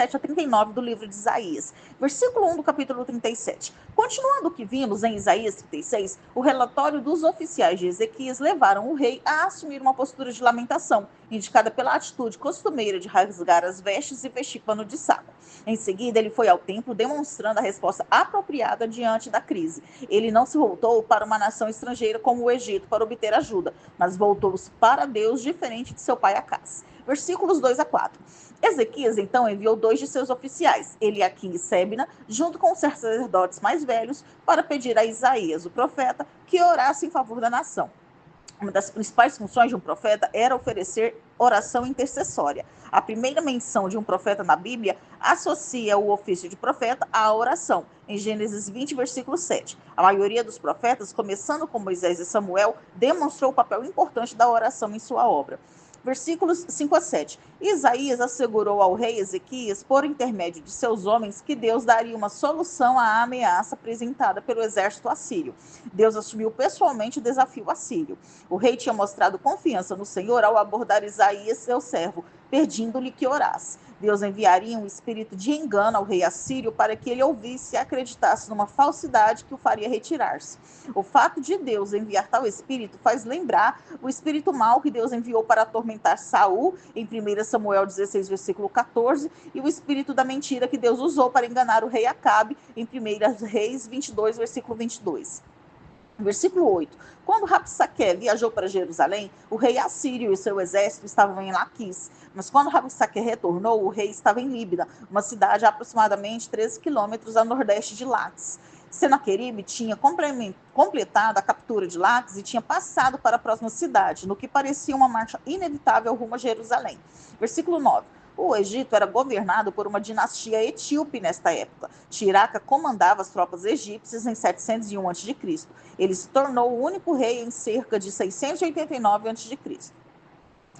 37 a 39 do livro de Isaías. Versículo 1 do capítulo 37. Continuando o que vimos em Isaías 36, o relatório dos oficiais de Ezequias levaram o rei a assumir uma postura de lamentação, indicada pela atitude costumeira de rasgar as vestes e vestir pano de saco. Em seguida, ele foi ao templo demonstrando a resposta apropriada diante da crise. Ele não se voltou para uma nação estrangeira como o Egito para obter ajuda, mas voltou-se para Deus, diferente de seu pai Acás. Versículos 2 a 4. Ezequias então enviou 2 de seus oficiais, Eliaquim e Sebna, junto com os sacerdotes mais velhos, para pedir a Isaías, o profeta, que orasse em favor da nação. Uma das principais funções de um profeta era oferecer oração intercessória. A primeira menção de um profeta na Bíblia associa o ofício de profeta à oração, em Gênesis 20, versículo 7. A maioria dos profetas, começando com Moisés e Samuel, demonstrou o papel importante da oração em sua obra. Versículos 5 a 7. Isaías assegurou ao rei Ezequias, por intermédio de seus homens, que Deus daria uma solução à ameaça apresentada pelo exército assírio. Deus assumiu pessoalmente o desafio assírio. O rei tinha mostrado confiança no Senhor ao abordar Isaías, seu servo, pedindo-lhe que orasse. Deus enviaria um espírito de engano ao rei assírio para que ele ouvisse e acreditasse numa falsidade que o faria retirar-se. O fato de Deus enviar tal espírito faz lembrar o espírito mau que Deus enviou para atormentar Saul, em 1 Samuel 16, versículo 14, e o espírito da mentira que Deus usou para enganar o rei Acabe, em 1 Reis 22, versículo 22. Versículo 8. Quando Rabsaque viajou para Jerusalém, o rei assírio e seu exército estavam em Laquis. Mas quando Rabsaque retornou, o rei estava em Líbina, uma cidade a aproximadamente 13 quilômetros a nordeste de Laquis. Senaqueribe tinha completado a captura de Laquis e tinha passado para a próxima cidade, no que parecia uma marcha inevitável rumo a Jerusalém. Versículo 9. O Egito era governado por uma dinastia etíope nesta época. Tiraca comandava as tropas egípcias em 701 a.C. Ele se tornou o único rei em cerca de 689 a.C.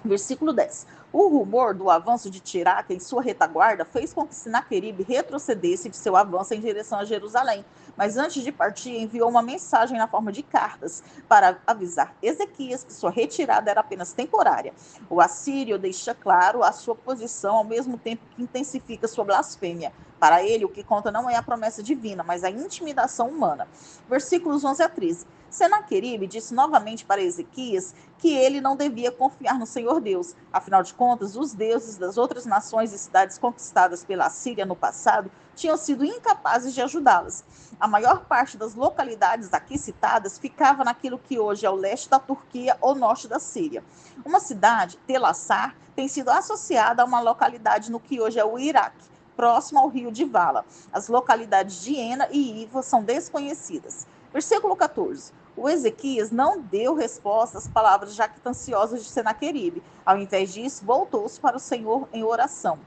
Versículo 10. O rumor do avanço de Tiraca em sua retaguarda fez com que Senaqueribe retrocedesse de seu avanço em direção a Jerusalém, mas antes de partir enviou uma mensagem na forma de cartas para avisar Ezequias que sua retirada era apenas temporária. O assírio deixa claro a sua posição ao mesmo tempo que intensifica sua blasfêmia. Para ele, o que conta não é a promessa divina, mas a intimidação humana. Versículos 11 a 13. Senaqueribe disse novamente para Ezequias que ele não devia confiar no Senhor Deus. Afinal de contas, os deuses das outras nações e cidades conquistadas pela Assíria no passado tinham sido incapazes de ajudá-las. A maior parte das localidades aqui citadas ficava naquilo que hoje é o leste da Turquia ou norte da Síria. Uma cidade, Tel Assar, tem sido associada a uma localidade no que hoje é o Iraque, próximo ao rio de Vala. As localidades de Ena e Iva são desconhecidas. Versículo 14. O Ezequias não deu resposta às palavras jactanciosas de Senaqueribe. Ao invés disso, voltou-se para o Senhor em oração.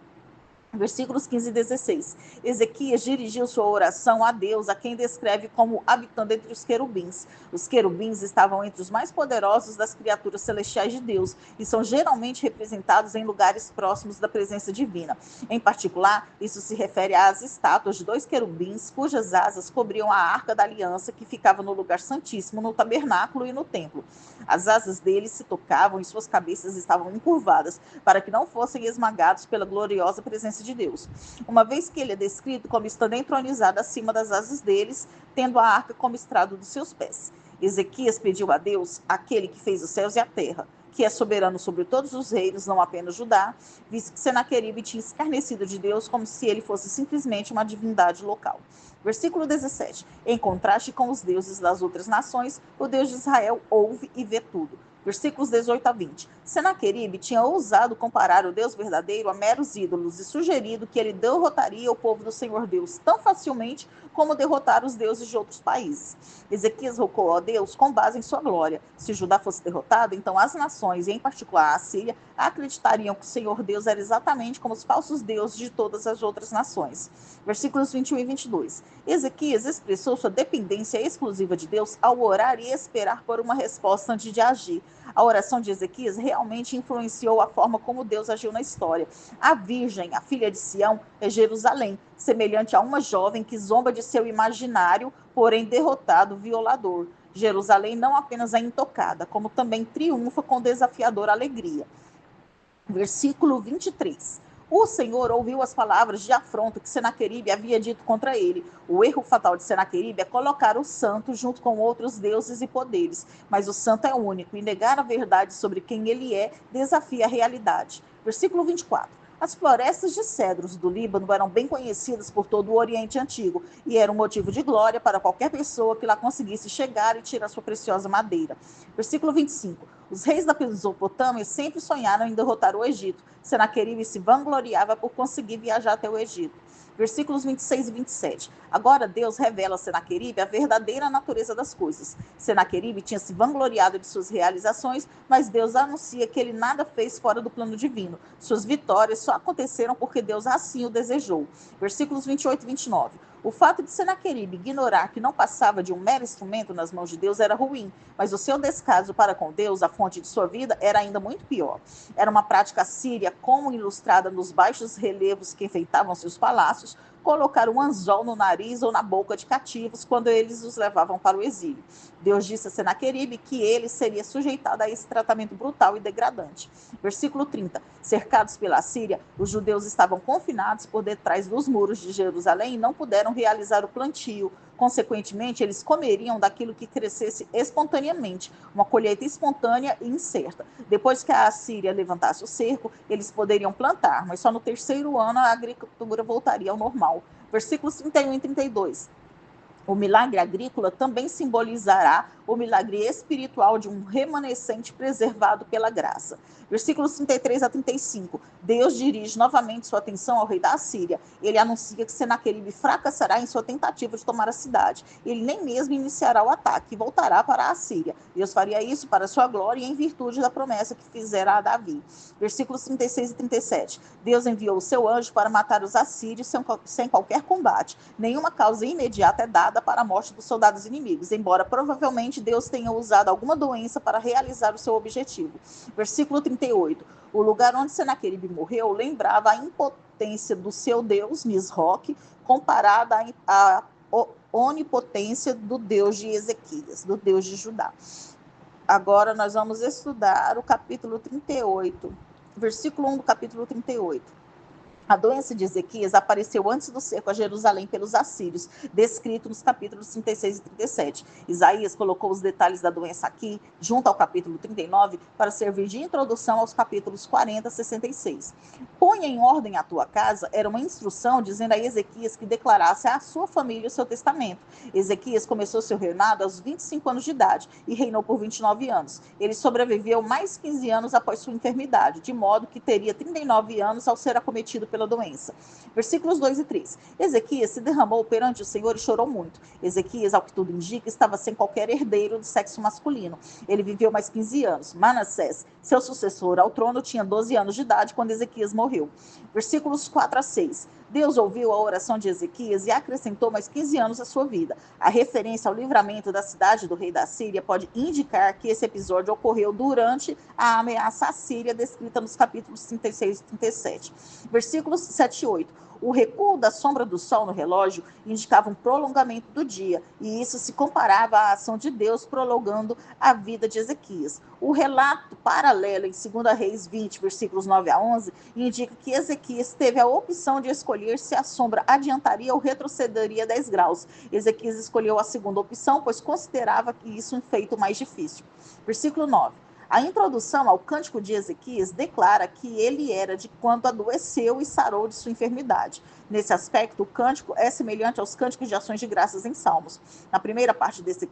Versículos 15 e 16. Ezequias dirigiu sua oração a Deus, a quem descreve como habitando entre os querubins. Os querubins estavam entre os mais poderosos das criaturas celestiais de Deus e são geralmente representados em lugares próximos da presença divina. Em particular, isso se refere às estátuas de 2 querubins cujas asas cobriam a arca da aliança que ficava no lugar santíssimo, no tabernáculo e no templo. As asas deles se tocavam e suas cabeças estavam encurvadas para que não fossem esmagados pela gloriosa presença de Deus. Uma vez que ele é descrito como estando entronizado acima das asas deles, tendo a arca como estrado dos seus pés. Ezequias pediu a Deus, aquele que fez os céus e a terra, que é soberano sobre todos os reinos, não apenas Judá, visto que Senaqueribe tinha escarnecido de Deus como se ele fosse simplesmente uma divindade local. Versículo 17. Em contraste com os deuses das outras nações, o Deus de Israel ouve e vê tudo. Versículos 18 a 20. Senaqueribe tinha ousado comparar o Deus verdadeiro a meros ídolos e sugerido que ele derrotaria o povo do Senhor Deus tão facilmente como derrotar os deuses de outros países. Ezequias rogou a Deus com base em sua glória. Se Judá fosse derrotado, então as nações, e em particular a Assíria, acreditariam que o Senhor Deus era exatamente como os falsos deuses de todas as outras nações. Versículos 21 e 22. Ezequias expressou sua dependência exclusiva de Deus ao orar e esperar por uma resposta antes de agir. A oração de Ezequias realmente influenciou a forma como Deus agiu na história. A Virgem, a filha de Sião, é Jerusalém, semelhante a uma jovem que zomba de seu imaginário, porém derrotado violador. Jerusalém não apenas é intocada, como também triunfa com desafiadora alegria. Versículo 23. O Senhor ouviu as palavras de afronta que Senaqueribe havia dito contra ele. O erro fatal de Senaqueribe é colocar o santo junto com outros deuses e poderes, mas o santo é único, e negar a verdade sobre quem ele é desafia a realidade. Versículo 24. As florestas de cedros do Líbano eram bem conhecidas por todo o Oriente Antigo e eram um motivo de glória para qualquer pessoa que lá conseguisse chegar e tirar sua preciosa madeira. Versículo 25. Os reis da Mesopotâmia sempre sonharam em derrotar o Egito. Senaqueribe se vangloriava por conseguir viajar até o Egito. Versículos 26 e 27. Agora Deus revela a Senaqueribe a verdadeira natureza das coisas. Senaqueribe tinha se vangloriado de suas realizações, mas Deus anuncia que ele nada fez fora do plano divino. Suas vitórias só aconteceram porque Deus assim o desejou. Versículos 28 e 29. O fato de Senaqueribe ignorar que não passava de um mero instrumento nas mãos de Deus era ruim, mas o seu descaso para com Deus, a fonte de sua vida, era ainda muito pior. Era uma prática síria, como ilustrada nos baixos relevos que enfeitavam seus palácios, colocar um anzol no nariz ou na boca de cativos quando eles os levavam para o exílio. Deus disse a Senaqueribe que ele seria sujeitado a esse tratamento brutal e degradante. Versículo 30. Cercados pela Síria, os judeus estavam confinados por detrás dos muros de Jerusalém e não puderam realizar o plantio. Consequentemente, eles comeriam daquilo que crescesse espontaneamente, uma colheita espontânea e incerta. Depois que a Assíria levantasse o cerco, eles poderiam plantar, mas só no terceiro ano a agricultura voltaria ao normal. Versículos 31 e 32. O milagre agrícola também simbolizará o milagre espiritual de um remanescente preservado pela graça. Versículos 33 a 35. Deus dirige novamente sua atenção ao rei da Assíria. Ele anuncia que Senaqueribe fracassará em sua tentativa de tomar a cidade. Ele nem mesmo iniciará o ataque e voltará para a Assíria. Deus faria isso para sua glória e em virtude da promessa que fizera a Davi. Versículos 36 e 37. Deus enviou o seu anjo para matar os assírios sem qualquer combate. Nenhuma causa imediata é dada para a morte dos soldados inimigos, embora provavelmente Deus tenha usado alguma doença para realizar o seu objetivo. Versículo 38. O lugar onde Senaqueribe morreu lembrava a impotência do seu Deus, Nisroque, comparada à onipotência do Deus de Ezequias, do Deus de Judá. Agora nós vamos estudar o capítulo 38, versículo 1 do capítulo 38. A doença de Ezequias apareceu antes do cerco a Jerusalém pelos assírios, descrito nos capítulos 36 e 37. Isaías colocou os detalhes da doença aqui, junto ao capítulo 39, para servir de introdução aos capítulos 40 a 66. Ponha em ordem a tua casa era uma instrução dizendo a Ezequias que declarasse à sua família o seu testamento. Ezequias começou seu reinado aos 25 anos de idade e reinou por 29 anos. Ele sobreviveu mais 15 anos após sua enfermidade, de modo que teria 39 anos ao ser acometido pela doença. Versículos 2 e 3. Ezequias se derramou perante o Senhor e chorou muito. Ezequias, ao que tudo indica, estava sem qualquer herdeiro do sexo masculino. Ele viveu mais 15 anos. Manassés, seu sucessor ao trono, tinha 12 anos de idade quando Ezequias morreu. Versículos 4 a 6. Deus ouviu a oração de Ezequias e acrescentou mais 15 anos à sua vida. A referência ao livramento da cidade do rei da Síria pode indicar que esse episódio ocorreu durante a ameaça assíria descrita nos capítulos 36 e 37. Versículos 7 e 8. O recuo da sombra do sol no relógio indicava um prolongamento do dia, e isso se comparava à ação de Deus prolongando a vida de Ezequias. O relato paralelo em 2 Reis 20, versículos 9 a 11, indica que Ezequias teve a opção de escolher se a sombra adiantaria ou retrocederia 10 graus. Ezequias escolheu a segunda opção, pois considerava que isso um feito mais difícil. Versículo 9. A introdução ao Cântico de Ezequias declara que ele era de quando adoeceu e sarou de sua enfermidade. Nesse aspecto, o cântico é semelhante aos cânticos de ações de graças em Salmos. Na primeira parte desse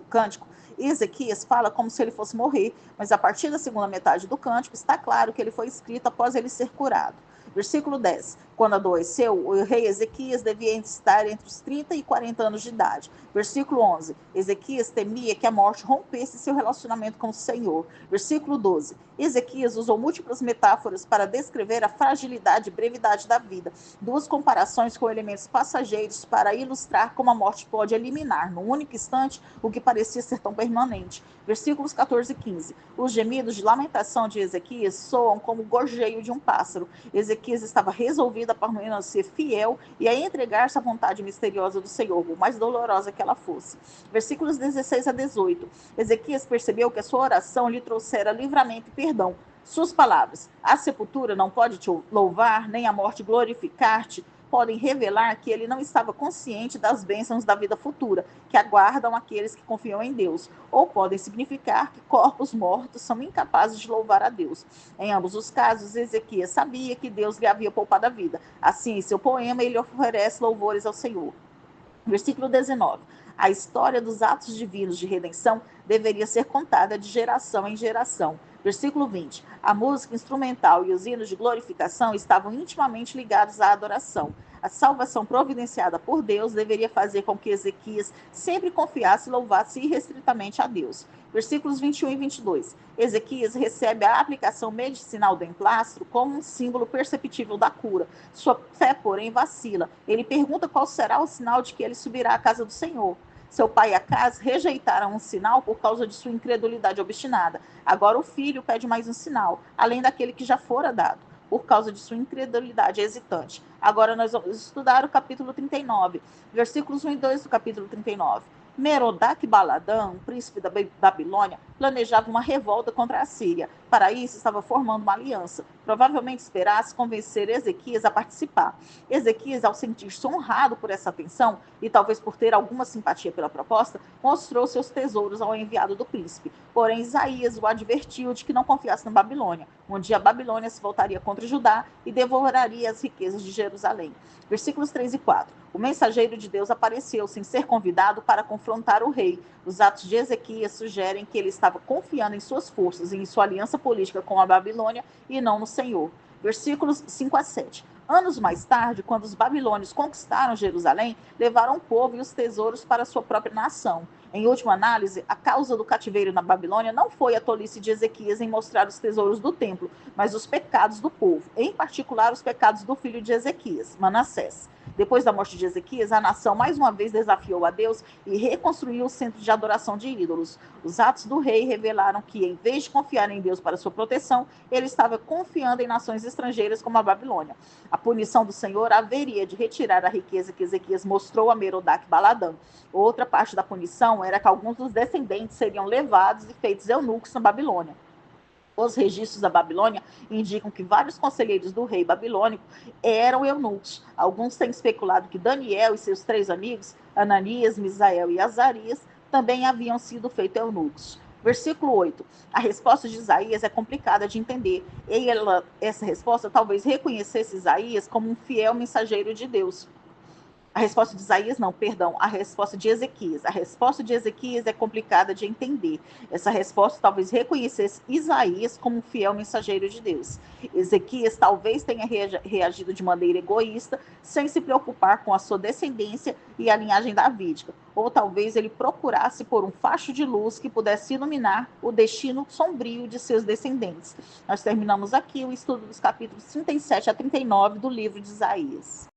cântico, Ezequias fala como se ele fosse morrer, mas a partir da segunda metade do cântico está claro que ele foi escrito após ele ser curado. Versículo 10. Quando adoeceu, o rei Ezequias devia estar entre os 30 e 40 anos de idade. Versículo 11. Ezequias temia que a morte rompesse seu relacionamento com o Senhor. Versículo 12. Ezequias usou múltiplas metáforas para descrever a fragilidade e brevidade da vida. Duas comparações com elementos passageiros para ilustrar como a morte pode eliminar, num único instante, o que parecia ser tão permanente. Versículos 14 e 15. Os gemidos de lamentação de Ezequias soam como o gorjeio de um pássaro. Ezequias estava resolvido a permanecer fiel e a entregar-se à vontade misteriosa do Senhor, por mais dolorosa que ela fosse. Versículos 16 a 18. Ezequias percebeu que a sua oração lhe trouxera livramento e perdão. Suas palavras, a sepultura não pode te louvar, nem a morte glorificar-te, podem revelar que ele não estava consciente das bênçãos da vida futura, que aguardam aqueles que confiam em Deus, ou podem significar que corpos mortos são incapazes de louvar a Deus. Em ambos os casos, Ezequias sabia que Deus lhe havia poupado a vida. Assim, em seu poema, ele oferece louvores ao Senhor. Versículo 19. A história dos atos divinos de redenção deveria ser contada de geração em geração. Versículo 20. A música instrumental e os hinos de glorificação estavam intimamente ligados à adoração. A salvação providenciada por Deus deveria fazer com que Ezequias sempre confiasse e louvasse irrestritamente a Deus. Versículos 21 e 22. Ezequias recebe a aplicação medicinal do emplastro como um símbolo perceptível da cura. Sua fé, porém, vacila. Ele pergunta qual será o sinal de que ele subirá à casa do Senhor. Seu pai e Acaz rejeitaram um sinal por causa de sua incredulidade obstinada. Agora o filho pede mais um sinal, além daquele que já fora dado, por causa de sua incredulidade hesitante. Agora nós vamos estudar o capítulo 39, versículos 1 e 2 do capítulo 39. Merodach-Baladã, príncipe da Babilônia, planejava uma revolta contra a Síria. Para isso, estava formando uma aliança. Provavelmente esperasse convencer Ezequias a participar. Ezequias, ao sentir-se honrado por essa atenção, e talvez por ter alguma simpatia pela proposta, mostrou seus tesouros ao enviado do príncipe. Porém, Isaías o advertiu de que não confiasse na Babilônia. Um dia a Babilônia se voltaria contra Judá e devoraria as riquezas de Jerusalém. Versículos 3 e 4. O mensageiro de Deus apareceu sem ser convidado para confrontar o rei. Os atos de Ezequias sugerem que ele estava confiando em suas forças e em sua aliança política com a Babilônia e não no Senhor. Versículos 5 a 7. Anos mais tarde, quando os babilônios conquistaram Jerusalém, levaram o povo e os tesouros para sua própria nação. Em última análise, a causa do cativeiro na Babilônia não foi a tolice de Ezequias em mostrar os tesouros do templo, mas os pecados do povo, em particular os pecados do filho de Ezequias, Manassés. Depois da morte de Ezequias, a nação mais uma vez desafiou a Deus e reconstruiu o centro de adoração de ídolos. Os atos do rei revelaram que, em vez de confiar em Deus para sua proteção, ele estava confiando em nações estrangeiras como a Babilônia. A punição do Senhor haveria de retirar a riqueza que Ezequias mostrou a Merodach-Baladã. Outra parte da punição era que alguns dos descendentes seriam levados e feitos eunucos na Babilônia. Os registros da Babilônia indicam que vários conselheiros do rei babilônico eram eunucos. Alguns têm especulado que Daniel e seus 3 amigos, Ananias, Misael e Azarias, também haviam sido feitos eunucos. Versículo 8. A resposta de Isaías é complicada de entender. Essa resposta talvez reconhecesse Isaías como um fiel mensageiro de Deus. A resposta de Isaías, não, perdão, a resposta de Ezequias. A resposta de Ezequias é complicada de entender. Essa resposta talvez reconhecesse Isaías como um fiel mensageiro de Deus. Ezequias talvez tenha reagido de maneira egoísta, sem se preocupar com a sua descendência e a linhagem davídica. Ou talvez ele procurasse por um facho de luz que pudesse iluminar o destino sombrio de seus descendentes. Nós terminamos aqui o estudo dos capítulos 37 a 39 do livro de Isaías.